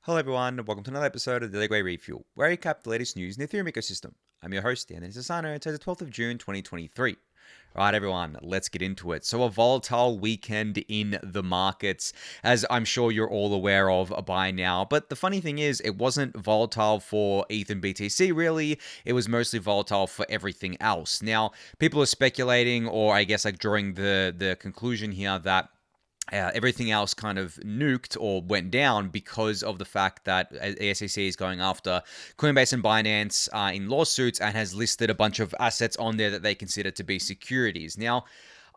Hello everyone, and welcome to another episode of Daily Gwei Refuel, where I recap the latest news in the Ethereum ecosystem. I'm your host, Anthony Sassano, and today's the 12th of June, 2023. Alright everyone, let's get into it. So a volatile weekend in the markets, as I'm sure you're all aware of by now. But the funny thing is, it wasn't volatile for ETH and BTC really, it was mostly volatile for everything else. Now, people are speculating, or I guess like drawing the conclusion here that everything else kind of nuked or went down because of the fact that the SEC is going after Coinbase and Binance in lawsuits and has listed a bunch of assets on there that they consider to be securities. Now,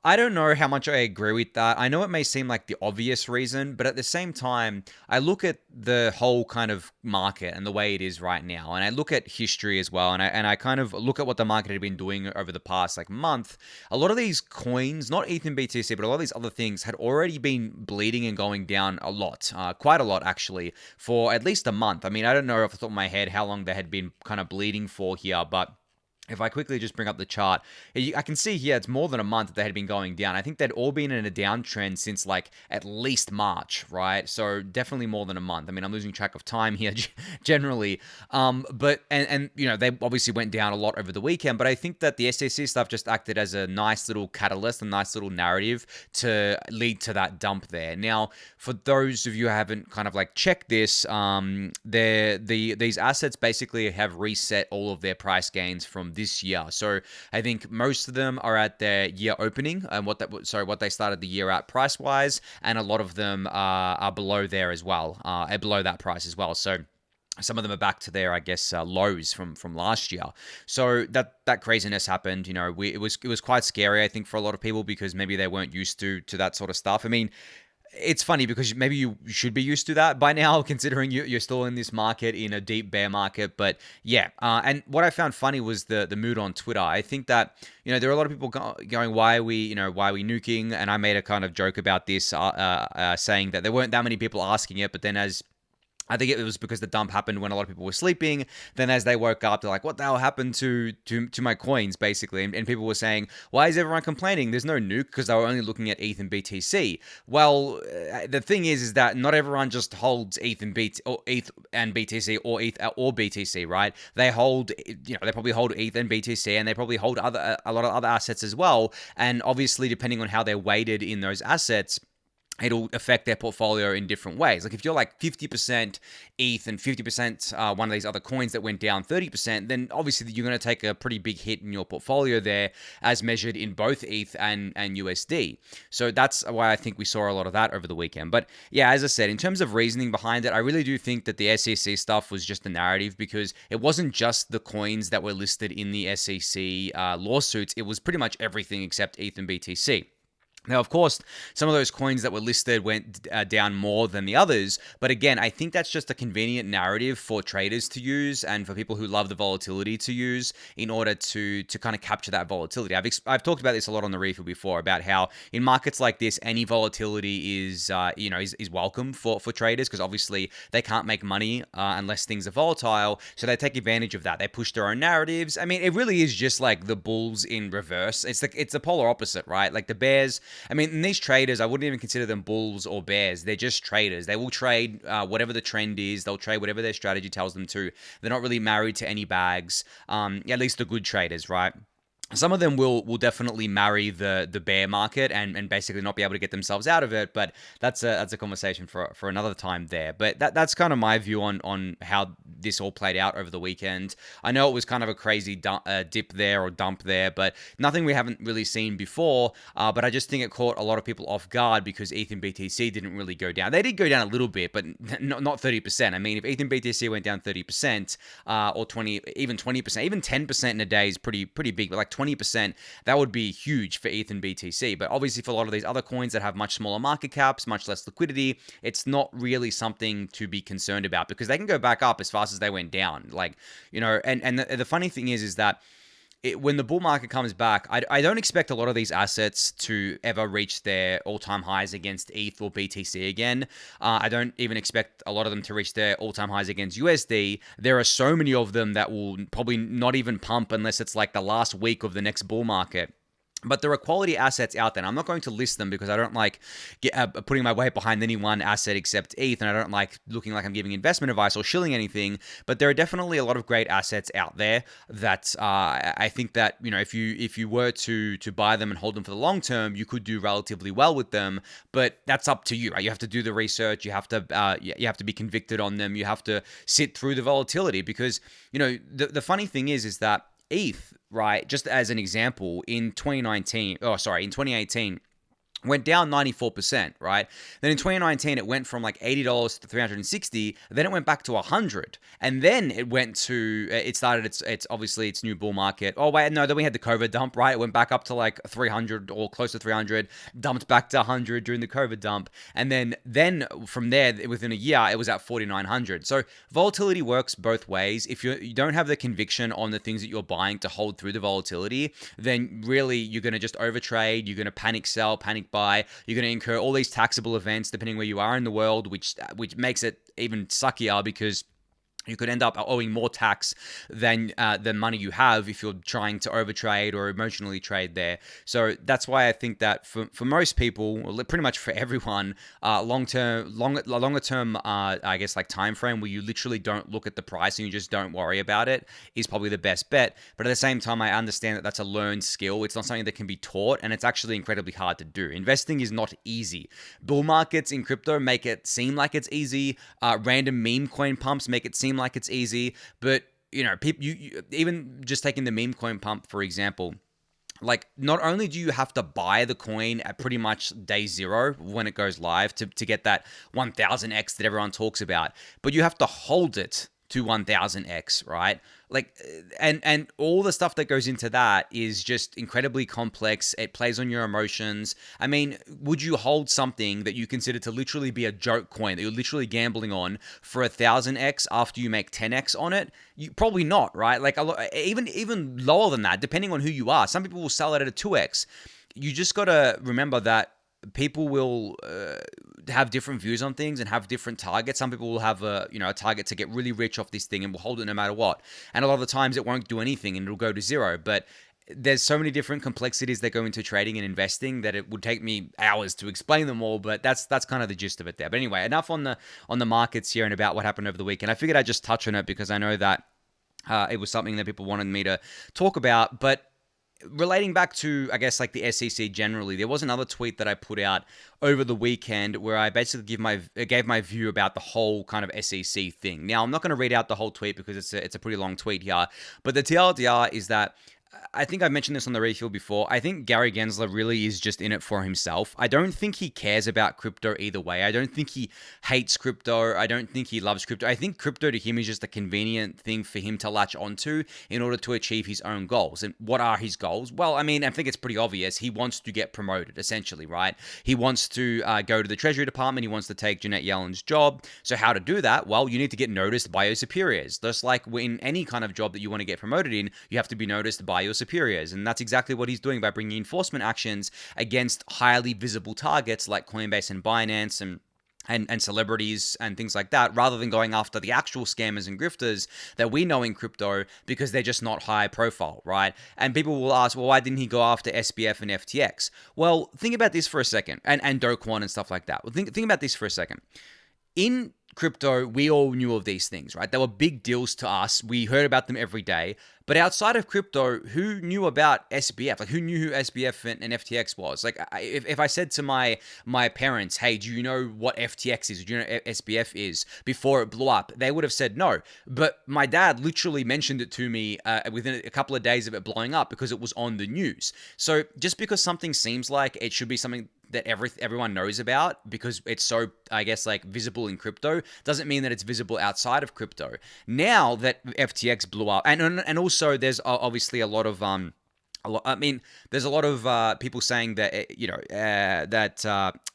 I don't know how much I agree with that. I know it may seem like the obvious reason, but at the same time, I look at the whole kind of market and the way it is right now, and I look at history as well, and I kind of look at what the market had been doing over the past like month. A lot of these coins, not ETH and BTC, but a lot of these other things had already been bleeding and going down a lot, quite a lot actually, for at least a month. I mean, I don't know off the top of my head how long they had been kind of bleeding for here, but if I quickly just bring up the chart, I can see here it's more than a month that they had been going down. I think they'd all been in a downtrend since like at least March, right? So definitely more than a month. I mean, I'm losing track of time here generally. But you know, they obviously went down a lot over the weekend, but I think that the SEC stuff just acted as a nice little catalyst, a nice little narrative to lead to that dump there. Now, for those of you who haven't kind of like checked this, these assets basically have reset all of their price gains from this year. So I think most of them are at their year opening and what they started the year at price wise, and a lot of them are below there as well, below that price as well. So some of them are back to their, I guess, lows from last year. So that craziness happened. You know, it was quite scary, I think, for a lot of people because maybe they weren't used to that sort of stuff. I mean, it's funny because maybe you should be used to that by now, considering you're still in this market in a deep bear market. But yeah, and what I found funny was the mood on Twitter. I think that, you know, there are a lot of people going, why are we nuking? And I made a kind of joke about this, saying that there weren't that many people asking it, but then as I think it was because the dump happened when a lot of people were sleeping. Then as they woke up, they're like, what the hell happened to my coins, basically? And people were saying, why is everyone complaining? There's no nuke, because they were only looking at ETH and BTC. Well, the thing is that not everyone just holds ETH and BTC or ETH or BTC, right? They hold, you know, they probably hold ETH and BTC, and they probably hold a lot of other assets as well. And obviously, depending on how they're weighted in those assets, it'll affect their portfolio in different ways. Like if you're like 50% ETH and 50% one of these other coins that went down 30%, then obviously you're going to take a pretty big hit in your portfolio there as measured in both ETH and USD. So that's why I think we saw a lot of that over the weekend. But yeah, as I said, in terms of reasoning behind it, I really do think that the SEC stuff was just a narrative because it wasn't just the coins that were listed in the SEC lawsuits. It was pretty much everything except ETH and BTC. Now, of course, some of those coins that were listed went down more than the others. But again, I think that's just a convenient narrative for traders to use and for people who love the volatility to use in order to kind of capture that volatility. I've talked about this a lot on the refill before about how in markets like this, any volatility is welcome for traders because obviously they can't make money unless things are volatile. So they take advantage of that. They push their own narratives. I mean, it really is just like the bulls in reverse. It's the polar opposite, right? Like the bears. I mean, these traders, I wouldn't even consider them bulls or bears. They're just traders. They will trade whatever the trend is. They'll trade whatever their strategy tells them to. They're not really married to any bags, at least the good traders, right? Some of them will definitely marry the bear market and basically not be able to get themselves out of it, but that's a conversation for another time there. But that's kind of my view on how this all played out over the weekend. I know it was kind of a crazy dip there or dump there, but nothing we haven't really seen before. But I just think it caught a lot of people off guard because ETH and BTC didn't really go down. They did go down a little bit, but not 30%. I mean, if ETH and BTC went down 30% or 20%, even 10% in a day is pretty big. But like 20%, that would be huge for ETH and BTC. But obviously for a lot of these other coins that have much smaller market caps, much less liquidity, it's not really something to be concerned about because they can go back up as fast as they went down. Like, you know, and the funny thing is that when the bull market comes back, I don't expect a lot of these assets to ever reach their all-time highs against ETH or BTC again. I don't even expect a lot of them to reach their all-time highs against USD. There are so many of them that will probably not even pump unless it's like the last week of the next bull market. But there are quality assets out there. And I'm not going to list them because I don't like putting my weight behind any one asset except ETH, and I don't like looking like I'm giving investment advice or shilling anything. But there are definitely a lot of great assets out there that I think that if you were to buy them and hold them for the long term, you could do relatively well with them. But that's up to you, right? You have to do the research. You have to be convicted on them. You have to sit through the volatility because the funny thing is that ETH, right, just as an example, in 2018, went down 94%, right? Then in 2019, it went from like $80 to 360. Then it went back to 100, and then it went to it started its obviously its new bull market. Oh wait, no, then we had the COVID dump, right? It went back up to like 300 or close to 300, dumped back to 100 during the COVID dump, and then from there, within a year, it was at 4,900. So volatility works both ways. If you don't have the conviction on the things that you're buying to hold through the volatility, then really you're going to just overtrade. You're going to panic sell, panic buy. You're going to incur all these taxable events depending where you are in the world, which makes it even suckier because you could end up owing more tax than the money you have if you're trying to overtrade or emotionally trade there. So that's why I think that for most people, pretty much for everyone, longer term, I guess like time frame where you literally don't look at the price and you just don't worry about it is probably the best bet. But at the same time, I understand that that's a learned skill. It's not something that can be taught, and it's actually incredibly hard to do. Investing is not easy. Bull markets in crypto make it seem like it's easy. Random meme coin pumps make it seem like it's easy, but people, you even just taking the meme coin pump for example, like not only do you have to buy the coin at pretty much day zero when it goes live to get that 1000x that everyone talks about, but you have to hold it to 1000x, right? Like, and all the stuff that goes into that is just incredibly complex. It plays on your emotions. I mean, would you hold something that you consider to literally be a joke coin that you're literally gambling on for 1000x after you make 10x on it? You probably not, right? Like even lower than that, depending on who you are. Some people will sell it at a 2x. You just got to remember that people will have different views on things and have different targets. Some people will have a target to get really rich off this thing and will hold it no matter what. And a lot of the times it won't do anything and it'll go to zero. But there's so many different complexities that go into trading and investing that it would take me hours to explain them all. But that's kind of the gist of it there. But anyway, enough on the markets here and about what happened over the weekend. I figured I'd just touch on it because I know that it was something that people wanted me to talk about. But relating back to, I guess, like the SEC generally, there was another tweet that I put out over the weekend where I basically gave my view about the whole kind of SEC thing. Now, I'm not going to read out the whole tweet because it's a pretty long tweet here, but the TLDR is that I think I mentioned this on the refuel before. I think Gary Gensler really is just in it for himself. I don't think he cares about crypto either way. I don't think he hates crypto. I don't think he loves crypto. I think crypto to him is just a convenient thing for him to latch onto in order to achieve his own goals. And what are his goals? Well, I mean, I think it's pretty obvious. He wants to get promoted, essentially, right? He wants to go to the Treasury Department. He wants to take Janet Yellen's job. So how to do that? Well, you need to get noticed by your superiors. Just like in any kind of job that you want to get promoted in, you have to be noticed by your superiors. And that's exactly what he's doing by bringing enforcement actions against highly visible targets like Coinbase and Binance and celebrities and things like that, rather than going after the actual scammers and grifters that we know in crypto because they're just not high profile, right? And people will ask, well, why didn't he go after SBF and FTX? Well, think about this for a second, and Do Kwon and stuff like that. Well, think about this for a second. In crypto, we all knew of these things, right? They were big deals to us. We heard about them every day. But outside of crypto, who knew about SBF? Like, who knew who SBF and FTX was? Like, if I said to my parents, hey, do you know what FTX is? Do you know what SBF is? Before it blew up, they would have said no. But my dad literally mentioned it to me within a couple of days of it blowing up because it was on the news. So just because something seems like it should be something that everyone knows about because it's so, I guess, like visible in crypto, doesn't mean that it's visible outside of crypto. Now that FTX blew up, and also there's obviously a lot of there's a lot of people saying that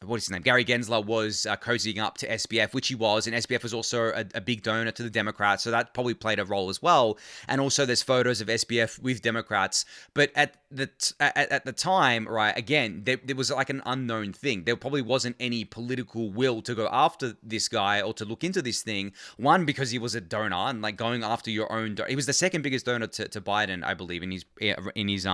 what is his name? Gary Gensler was cozying up to SBF, which he was, and SBF was also a big donor to the Democrats, so that probably played a role as well. And also, there's photos of SBF with Democrats, but at the time, right? Again, there was like an unknown thing. There probably wasn't any political will to go after this guy or to look into this thing. One, because he was a donor, and like going after your own. He was the second biggest donor to Biden, I believe, in his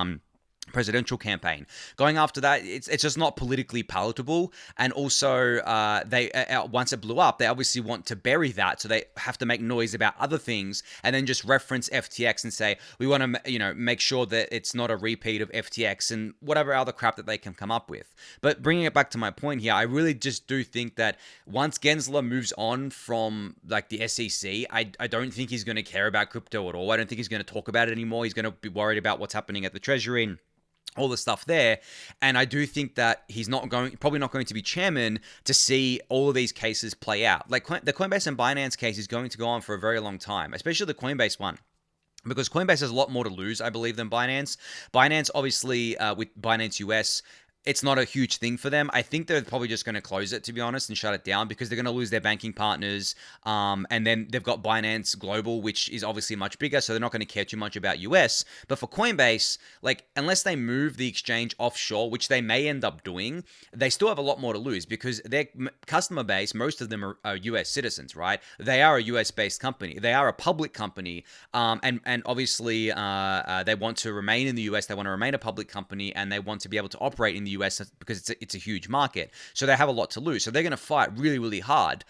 presidential campaign. Going after that, it's just not politically palatable. And also, they once it blew up, they obviously want to bury that, so they have to make noise about other things, and then just reference FTX and say we want to, make sure that it's not a repeat of FTX and whatever other crap that they can come up with. But bringing it back to my point here, I really just do think that once Gensler moves on from like the SEC, I don't think he's going to care about crypto at all. I don't think he's going to talk about it anymore. He's going to be worried about what's happening at the Treasury and all the stuff there. And I do think that he's probably not going to be chairman to see all of these cases play out. Like the Coinbase and Binance case is going to go on for a very long time, especially the Coinbase one, because Coinbase has a lot more to lose, I believe, than Binance. Binance, obviously, with Binance US, it's not a huge thing for them. I think they're probably just going to close it, to be honest, and shut it down, because they're going to lose their banking partners. And then they've got Binance Global, which is obviously much bigger, so they're not going to care too much about US. But for Coinbase, like, unless they move the exchange offshore, which they may end up doing, they still have a lot more to lose, because their customer base, most of them are US citizens, right? They are a US-based company. They are a public company. And obviously, they want to remain in the US. They want to remain a public company, and they want to be able to operate in the US because it's a huge market. So they have a lot to lose. So they're going to fight really, really hard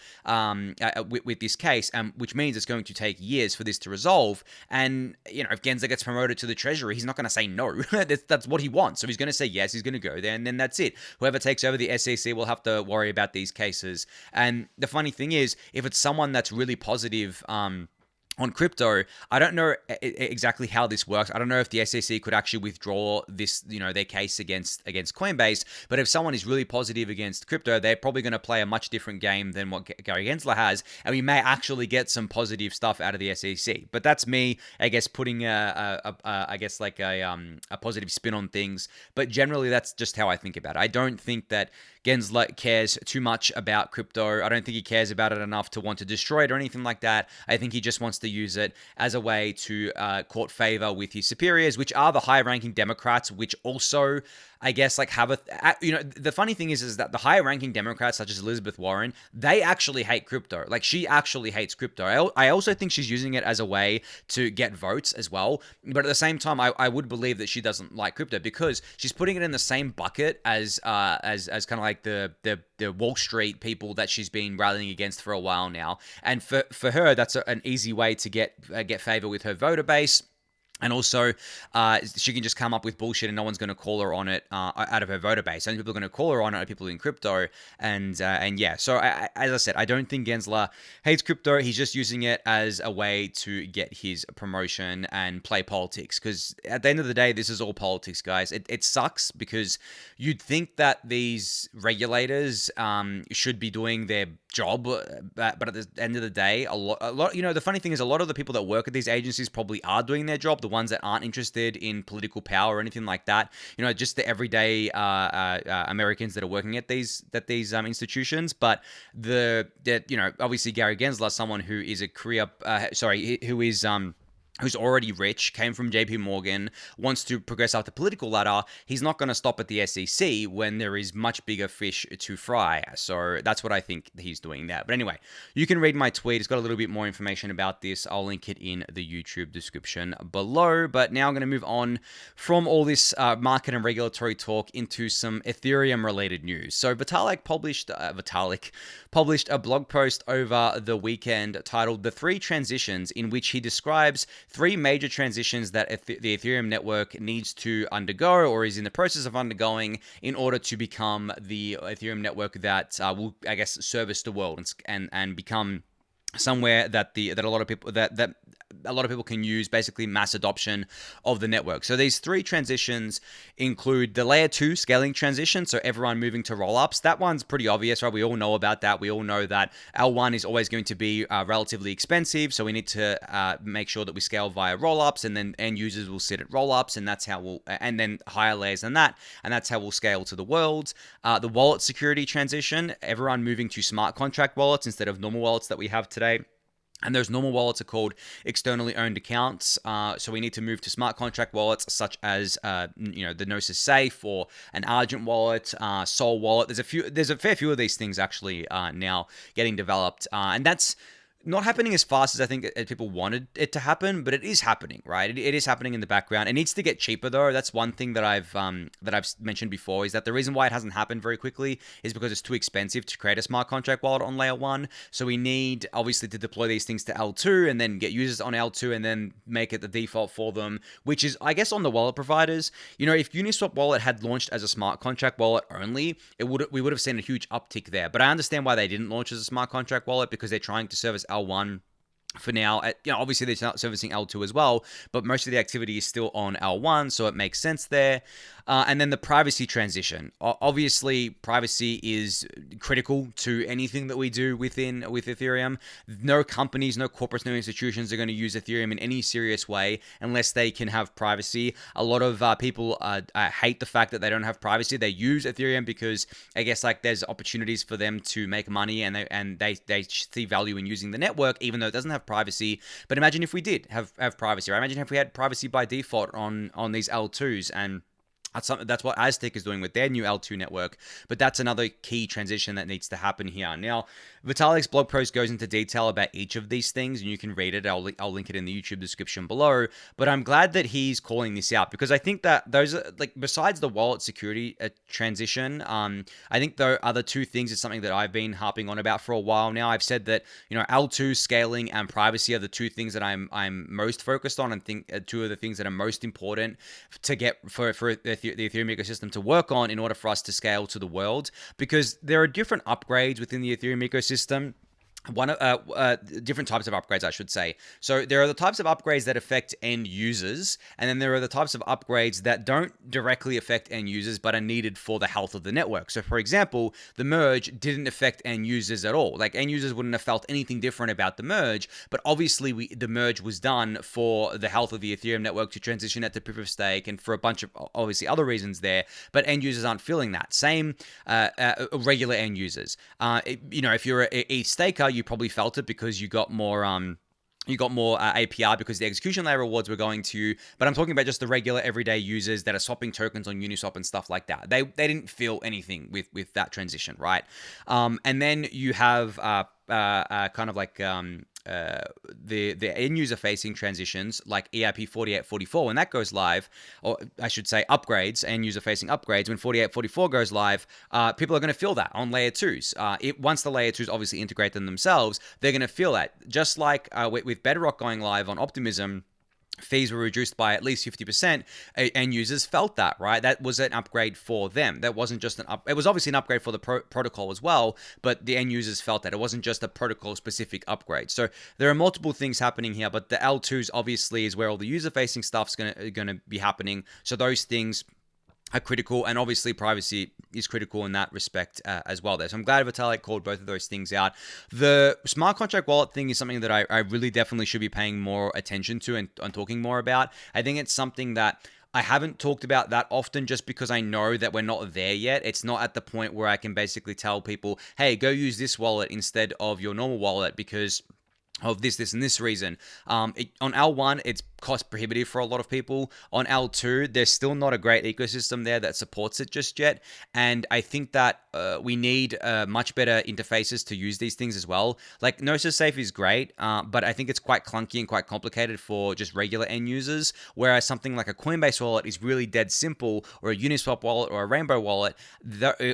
with this case, which means it's going to take years for this to resolve. And, if Gensler gets promoted to the Treasury, he's not going to say no. That's what he wants. So he's going to say yes, he's going to go there, and then that's it. Whoever takes over the SEC will have to worry about these cases. And the funny thing is, if it's someone that's really positive on crypto, I don't know exactly how this works. I don't know if the SEC could actually withdraw this, their case against Coinbase. But if someone is really positive against crypto, they're probably going to play a much different game than what Gary Gensler has, and we may actually get some positive stuff out of the SEC. But that's me, I guess, putting a positive spin on things. But generally, that's just how I think about it. I don't think that Gensler cares too much about crypto. I don't think he cares about it enough to want to destroy it or anything like that. I think he just wants to use it as a way to court favor with his superiors, which are the high-ranking Democrats, which also, I guess, like have the funny thing is that the higher-ranking Democrats, such as Elizabeth Warren, they actually hate crypto. Like, she actually hates crypto. I also think she's using it as a way to get votes as well. But at the same time, I would believe that she doesn't like crypto, because she's putting it in the same bucket as kind of like the Wall Street people that she's been rallying against for a while now. And for her, that's an easy way to get favor with her voter base. And also, she can just come up with bullshit and no one's going to call her on it out of her voter base. The only people are going to call her on it are people in crypto. And yeah, so as I said, I don't think Gensler hates crypto. He's just using it as a way to get his promotion and play politics. Because at the end of the day, this is all politics, guys. It sucks, because you'd think that these regulators should be doing their job, but at the end of the day, a lot, the funny thing is, a lot of the people that work at these agencies probably are doing their job. The ones that aren't interested in political power or anything like that, just the everyday Americans that are working at these institutions. But obviously Gary Gensler, someone who is who's already rich, came from JP Morgan, wants to progress up the political ladder, he's not going to stop at the SEC when there is much bigger fish to fry. So that's what I think he's doing there. But anyway, you can read my tweet. It's got a little bit more information about this. I'll link it in the YouTube description below. But now I'm going to move on from all this market and regulatory talk into some Ethereum-related news. So Vitalik published a blog post over the weekend titled "The Three Transitions," in which he describes three major transitions that the Ethereum network needs to undergo, or is in the process of undergoing, in order to become the Ethereum network that will, I guess, service the world and become somewhere that a lot of people can use, basically mass adoption of the network. So these three transitions include the layer 2 scaling transition, so everyone moving to rollups. That one's pretty obvious, right? We all know about that. We all know that L1 is always going to be relatively expensive, so we need to make sure that we scale via rollups, and then end users will sit at rollups, and that's how and then higher layers than that, and that's how we'll scale to the world. The wallet security transition, everyone moving to smart contract wallets instead of normal wallets that we have today. And those normal wallets are called externally owned accounts. So we need to move to smart contract wallets such as, the Gnosis Safe or an Argent wallet, Sol wallet. There's a fair few of these things actually now getting developed. And that's not happening as fast as I think people wanted it to happen, but it is happening, right? It is happening in the background. It needs to get cheaper though. That's one thing that I've mentioned before, is that the reason why it hasn't happened very quickly is because it's too expensive to create a smart contract wallet on layer 1. So we need obviously to deploy these things to L2 and then get users on L2 and then make it the default for them, which is I guess on the wallet providers. If Uniswap wallet had launched as a smart contract wallet only, we would have seen a huge uptick there. But I understand why they didn't launch as a smart contract wallet, because they're trying to service L1 for now. Obviously they're servicing L2 as well, but most of the activity is still on L1, so it makes sense there. And then the privacy transition. Obviously, privacy is critical to anything that we do with Ethereum. No companies, no corporates, no institutions are going to use Ethereum in any serious way unless they can have privacy. A lot of people hate the fact that they don't have privacy. They use Ethereum because I guess like there's opportunities for them to make money, and they see value in using the network, even though it doesn't have privacy. But imagine if we did have privacy, right? Imagine if we had privacy by default on these L2s, and that's what Aztec is doing with their new L2 network. But that's another key transition that needs to happen here. Now, Vitalik's blog post goes into detail about each of these things, and you can read it. I'll link it in the YouTube description below. But I'm glad that he's calling this out, because I think that those are, like, besides the wallet security transition, I think the other two things is something that I've been harping on about for a while now. I've said that L2 scaling and privacy are the two things that I'm most focused on, and think two of the things that are most important to get for the Ethereum ecosystem to work on in order for us to scale to the world, because there are different upgrades within the Ethereum ecosystem. Different types of upgrades, I should say. So there are the types of upgrades that affect end users, and then there are the types of upgrades that don't directly affect end users but are needed for the health of the network. So for example, the merge didn't affect end users at all. Like, end users wouldn't have felt anything different about the merge, but obviously the merge was done for the health of the Ethereum network, to transition it to proof of stake, and for a bunch of obviously other reasons there, but end users aren't feeling that. Same regular end users. If you're a ETH staker, you probably felt it because you got more APR because the execution layer rewards were going to you. But I'm talking about just the regular everyday users that are swapping tokens on Uniswap and stuff like that. They didn't feel anything with that transition, right? And then you have kind of like the end user facing transitions like EIP 4844. When that goes live, or I should say upgrades, end user facing upgrades, when 4844 goes live, people are going to feel that on layer 2s. Once the layer 2s obviously integrate them themselves, they're going to feel that. Just like with Bedrock going live on Optimism, fees were reduced by at least 50%, and users felt that, right? That was an upgrade for them. That wasn't just it was obviously an upgrade for the protocol as well, but the end users felt that. It wasn't just a protocol-specific upgrade. So there are multiple things happening here, but the L2s obviously is where all the user-facing stuff's going to be happening. So those things are critical, and obviously privacy is critical in that respect as well there. So I'm glad Vitalik called both of those things out. The smart contract wallet thing is something that I really definitely should be paying more attention to and talking more about. I think it's something that I haven't talked about that often, just because I know that we're not there yet. It's not at the point where I can basically tell people, hey, go use this wallet instead of your normal wallet because of this, and this reason. On L1, it's cost prohibitive for a lot of people. On L2, there's still not a great ecosystem there that supports it just yet. And I think that we need much better interfaces to use these things as well. Like, Gnosis Safe is great, but I think it's quite clunky and quite complicated for just regular end users. Whereas something like a Coinbase wallet is really dead simple, or a Uniswap wallet or a Rainbow wallet.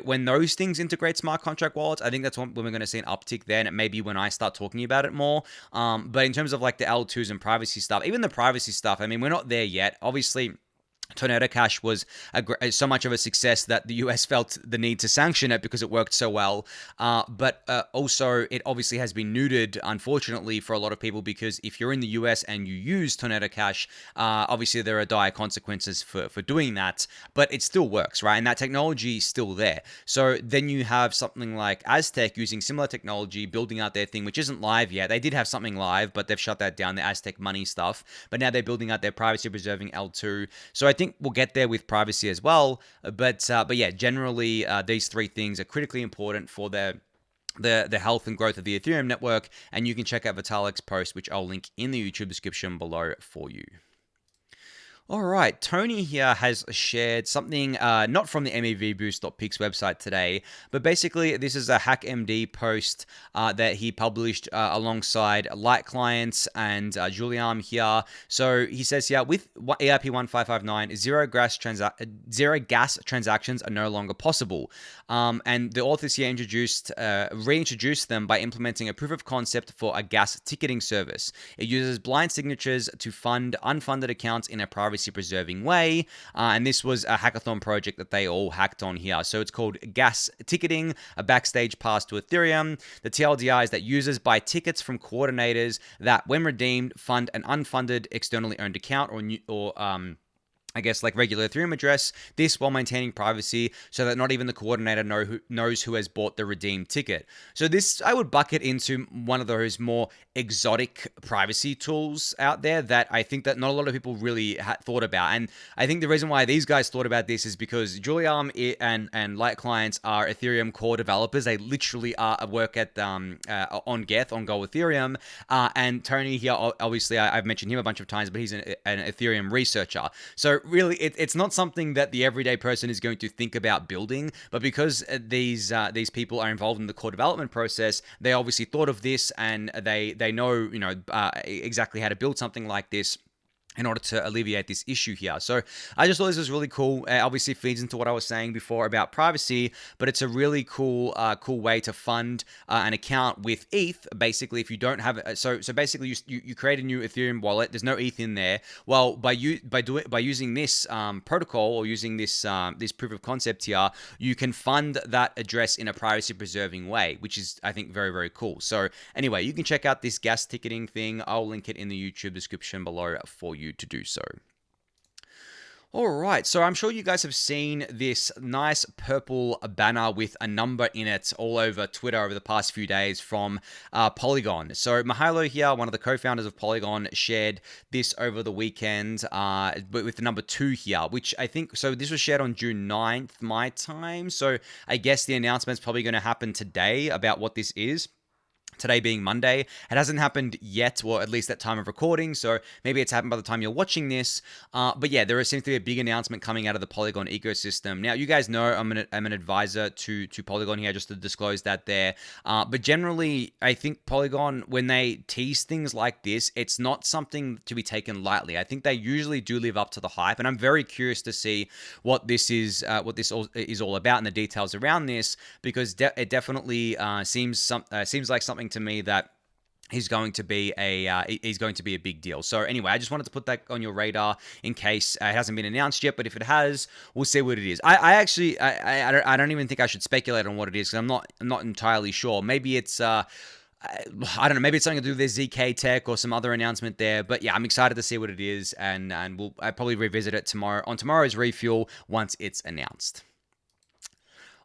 When those things integrate smart contract wallets, I think that's when we're going to see an uptick there. And it may be when I start talking about it more. But in terms of like the L2s and privacy stuff, even the privacy stuff, I mean, we're not there yet. Obviously, Tornado Cash was so much of a success that the US felt the need to sanction it because it worked so well. But also, it obviously has been neutered, unfortunately, for a lot of people, because if you're in the US and you use Tornado Cash, obviously there are dire consequences for doing that, but it still works, right? And that technology is still there. So then you have something like Aztec using similar technology, building out their thing, which isn't live yet. They did have something live, but they've shut that down, the Aztec money stuff. But now they're building out their privacy-preserving L2. So I think we'll get there with privacy as well. But yeah, generally, these three things are critically important for the health and growth of the Ethereum network. And you can check out Vitalik's post, which I'll link in the YouTube description below for you. All right, Tony here has shared something not from the mevboost.pix website today, but basically this is a HackMD post that he published alongside Light Clients and Julian here. So he says here, with EIP 1559, zero gas transactions are no longer possible. And the authors here reintroduced them by implementing a proof of concept for a gas ticketing service. It uses blind signatures to fund unfunded accounts in a privacy-preserving way, and this was a hackathon project that they all hacked on here. So it's called Gas Ticketing, a Backstage pass to Ethereum. The TLDR is that users buy tickets from coordinators that, when redeemed, fund an unfunded externally owned account or I guess like regular Ethereum address, this while maintaining privacy so that not even the coordinator knows who has bought the redeemed ticket. So this I would bucket into one of those more exotic privacy tools out there that I think that not a lot of people really thought about. And I think the reason why these guys thought about this is because Julian and Light Clients are Ethereum core developers. They literally work at on Geth, on Go Ethereum. And Tony here, obviously I've mentioned him a bunch of times, but he's an Ethereum researcher. So really, it's not something that the everyday person is going to think about building, but because these people are involved in the core development process, they obviously thought of this, and they know exactly how to build something like this in order to alleviate this issue here. So I just thought this was really cool. Obviously feeds into what I was saying before about privacy, but it's a really cool way to fund an account with ETH. Basically, if you don't have so basically you create a new Ethereum wallet. There's no ETH in there. Well, by using this protocol, or using this proof of concept here, you can fund that address in a privacy preserving way, which is, I think, very, very cool. So anyway, you can check out this gas ticketing thing. I'll link it in the YouTube description below for you to do so. All right, so I'm sure you guys have seen this nice purple banner with a number in it all over Twitter over the past few days from Polygon. So Mihailo here, one of the co-founders of Polygon, shared this over the weekend, but with the number 2 here, which I think, so this was shared on June 9th, my time. So I guess the announcement's probably going to happen today about what this is. Today being Monday. It hasn't happened yet, or at least at time of recording, so maybe it's happened by the time you're watching this. But yeah, there seems to be a big announcement coming out of the Polygon ecosystem. Now, you guys know I'm an advisor to Polygon here, just to disclose that there. But generally, I think Polygon, when they tease things like this, it's not something to be taken lightly. I think they usually do live up to the hype, and I'm very curious to see what this is all about and the details around this, because it definitely seems like something to me that he's going to be a big deal. So anyway, I just wanted to put that on your radar in case it hasn't been announced yet. But if it has, we'll see what it is. I don't even think I should speculate on what it is, because I'm not entirely sure. Maybe it's I don't know. Maybe it's something to do with their ZK tech or some other announcement there. But yeah, I'm excited to see what it is, and I'll probably revisit it on tomorrow's Refuel once it's announced.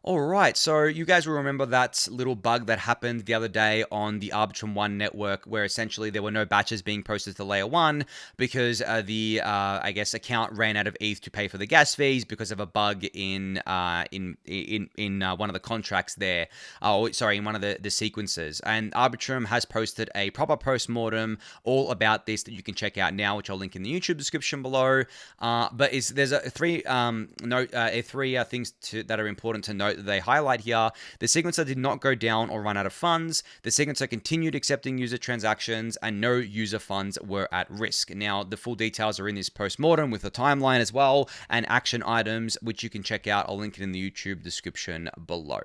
All right, so you guys will remember that little bug that happened the other day on the Arbitrum 1 network, where essentially there were no batches being posted to layer 1 because the I guess account ran out of ETH to pay for the gas fees because of a bug in one of the contracts there. In one of the sequences. And Arbitrum has posted a proper post-mortem all about this that you can check out now, which I'll link in the YouTube description below. But there's three things that are important to note that they highlight here. The sequencer did not go down or run out of funds. The sequencer continued accepting user transactions, and no user funds were at risk. Now, the full details are in this post-mortem with a timeline as well, and action items, which you can check out. I'll link it in the YouTube description below.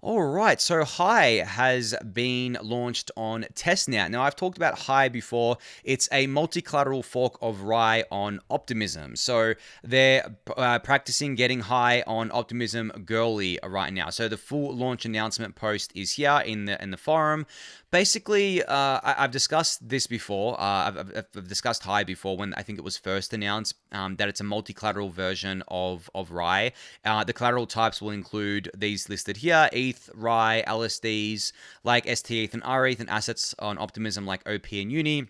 All right, so Hi has been launched on testnet. Now, I've talked about Hi before. It's a multi-collateral fork of Rye on Optimism. So they're practicing getting Hi on Optimism Goerli right now. So the full launch announcement post is here in the forum. Basically, I've discussed this before. I've discussed Hi before when I think it was first announced that it's a multi-collateral version of Rye. The collateral types will include these listed here: ETH, Rye, LSDs like STETH and RETH, and assets on Optimism like OP and Uni,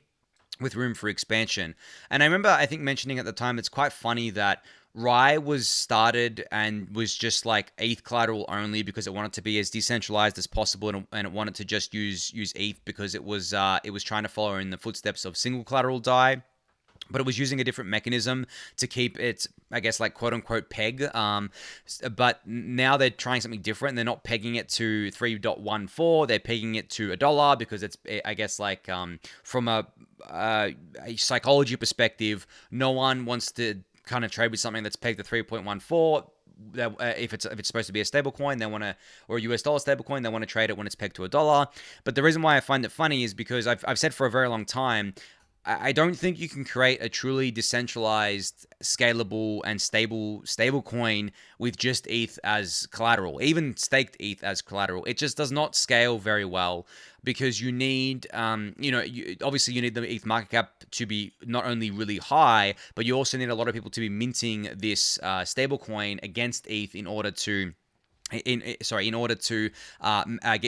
with room for expansion. And I remember, I think, mentioning at the time, it's quite funny that Rye was started and was just like ETH collateral only because it wanted to be as decentralized as possible, and it wanted to just use ETH because it was trying to follow in the footsteps of single collateral DAI. but it was using a different mechanism to keep its, I guess, like quote unquote peg. But now they're trying something different. They're not pegging it to 3.14. They're pegging it to $1 because it's, I guess, like from a psychology perspective, no one wants to kind of trade with something that's pegged to 3.14. If it's supposed to be a stable coin, they want to, or a US dollar stable coin, they want to trade it when it's pegged to $1. But the reason why I find it funny is because I've said for a very long time, I don't think you can create a truly decentralized, scalable, and stable coin with just ETH as collateral, even staked ETH as collateral. It just does not scale very well because you need, obviously you need the ETH market cap to be not only really high, but you also need a lot of people to be minting this stable coin against ETH in order to get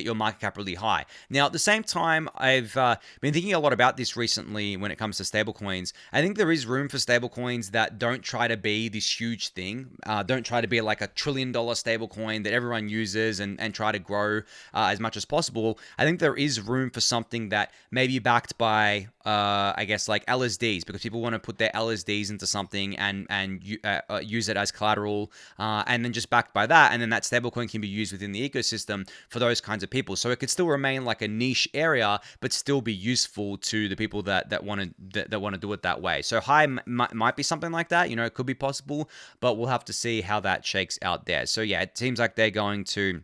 your market cap really high. Now, at the same time, I've been thinking a lot about this recently when it comes to stablecoins. I think there is room for stablecoins that don't try to be this huge thing, don't try to be like $1 trillion stablecoin that everyone uses and try to grow as much as possible. I think there is room for something that may be backed by, I guess, like LSDs, because people want to put their LSDs into something and use it as collateral, and then just backed by that, and then that stable coin can be used within the ecosystem for those kinds of people. So it could still remain like a niche area, but still be useful to the people that want to do it that way. So High might be something like that. It could be possible, but we'll have to see how that shakes out there. So yeah, it seems like they're going to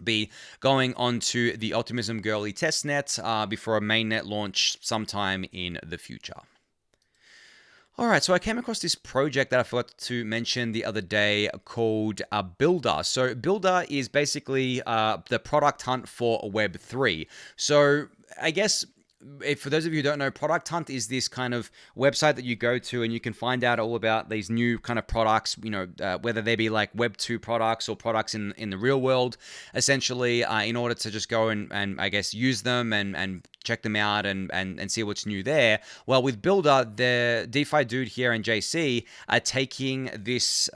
be going onto the Optimism Goerli testnet before a mainnet launch sometime in the future. All right, so I came across this project that I forgot to mention the other day called Builda. So Builda is basically the product hunt for Web3. So I guess, for those of you who don't know, Product Hunt is this kind of website that you go to and you can find out all about these new kind of products, whether they be like Web 2 products or products in the real world, essentially, in order to just go and I guess use them and check them out and see what's new there. Well, with Builda, the DeFi dude here and JC are taking this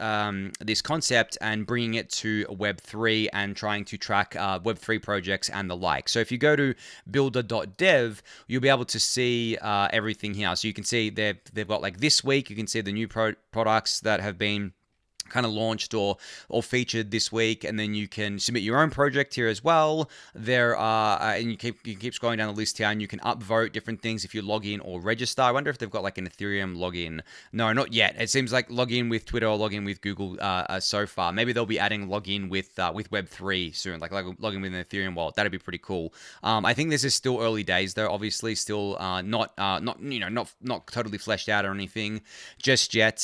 this concept and bringing it to Web3 and trying to track Web3 projects and the like. So if you go to builda.dev, you'll be able to see everything here. So you can see they've got like this week, you can see the new products that have been kind of launched or featured this week, and then you can submit your own project here as well. There are and you keep scrolling down the list here, and you can upvote different things if you log in or register. I wonder if they've got like an Ethereum login. No, not yet. It seems like log in with Twitter or log in with Google so far. Maybe they'll be adding login with Web3 soon, like login with an Ethereum wallet. That'd be pretty cool. I think this is still early days though. Obviously, still not totally fleshed out or anything just yet.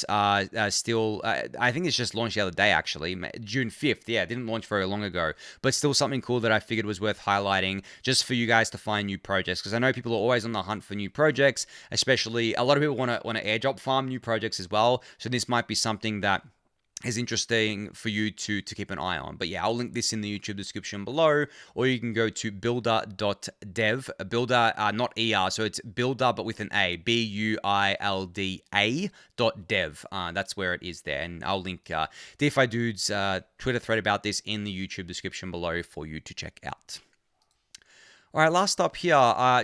Still, I think it's just launched the other day, actually, June 5th. Yeah, it didn't launch very long ago, but still something cool that I figured was worth highlighting just for you guys to find new projects, because I know people are always on the hunt for new projects, especially a lot of people want to airdrop farm new projects as well. So this might be something that is interesting for you to keep an eye on. But yeah, I'll link this in the YouTube description below, or you can go to builda.dev. Builda, not ER, so it's Builda but with an A, BUILDA.dev. That's where it is there, and I'll link DeFi Dude's Twitter thread about this in the YouTube description below for you to check out. All right, last up here,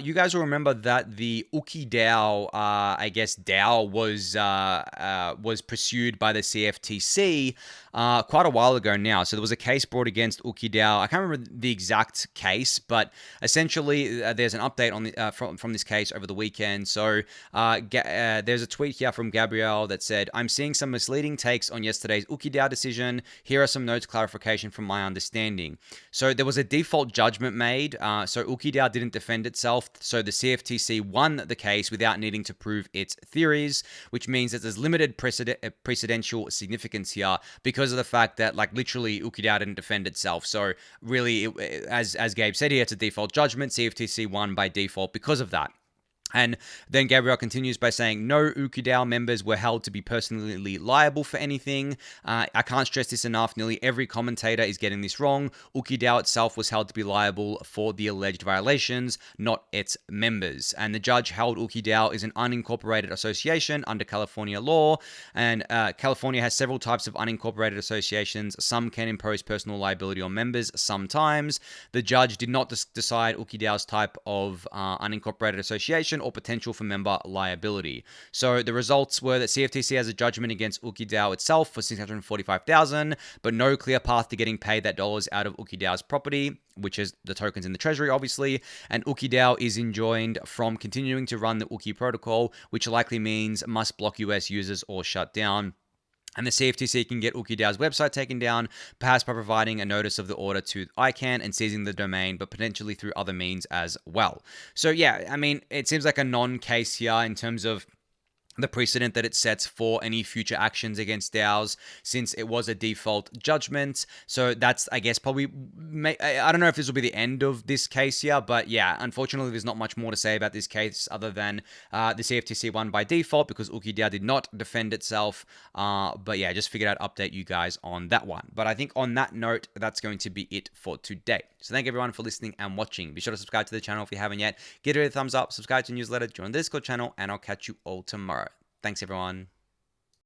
you guys will remember that the Ooki DAO, I guess DAO was pursued by the CFTC quite a while ago now. So there was a case brought against Ooki DAO. I can't remember the exact case, but essentially there's an update on the, from this case over the weekend. So there's a tweet here from Gabrielle that said, "I'm seeing some misleading takes on yesterday's Ooki DAO decision. Here are some notes clarification from my understanding." So there was a default judgment made. So Ooki DAO didn't defend itself, so the CFTC won the case without needing to prove its theories, which means that there's limited precedential significance here because of the fact that, like, literally Ooki DAO didn't defend itself. So really, as Gabe said here, it's a default judgment. CFTC won by default because of that. And then Gabriel continues by saying, "No Ooki DAO members were held to be personally liable for anything. I can't stress this enough. Nearly every commentator is getting this wrong. Ooki DAO itself was held to be liable for the alleged violations, not its members." And the judge held Ooki DAO is an unincorporated association under California law. And California has several types of unincorporated associations. Some can impose personal liability on members sometimes. The judge did not decide Ooki DAO's type of unincorporated association or potential for member liability. So the results were that CFTC has a judgment against Ooki DAO itself for $645,000, but no clear path to getting paid that dollars out of Ooki DAO's property, which is the tokens in the treasury, obviously. And Ooki DAO is enjoined from continuing to run the Ooki protocol, which likely means must block US users or shut down. And the CFTC can get Ooki DAO's website taken down, perhaps by providing a notice of the order to ICANN and seizing the domain, but potentially through other means as well. So yeah, I mean, it seems like a non-case here in terms of the precedent that it sets for any future actions against DAOs, since it was a default judgment. So that's, I guess, probably, I don't know if this will be the end of this case here, but yeah, unfortunately, there's not much more to say about this case other than the CFTC won by default because Ooki DAO did not defend itself. But yeah, just figured I'd update you guys on that one. But I think on that note, that's going to be it for today. So thank everyone for listening and watching. Be sure to subscribe to the channel if you haven't yet. Give it a thumbs up, subscribe to the newsletter, join the Discord channel, and I'll catch you all tomorrow. Thanks, everyone.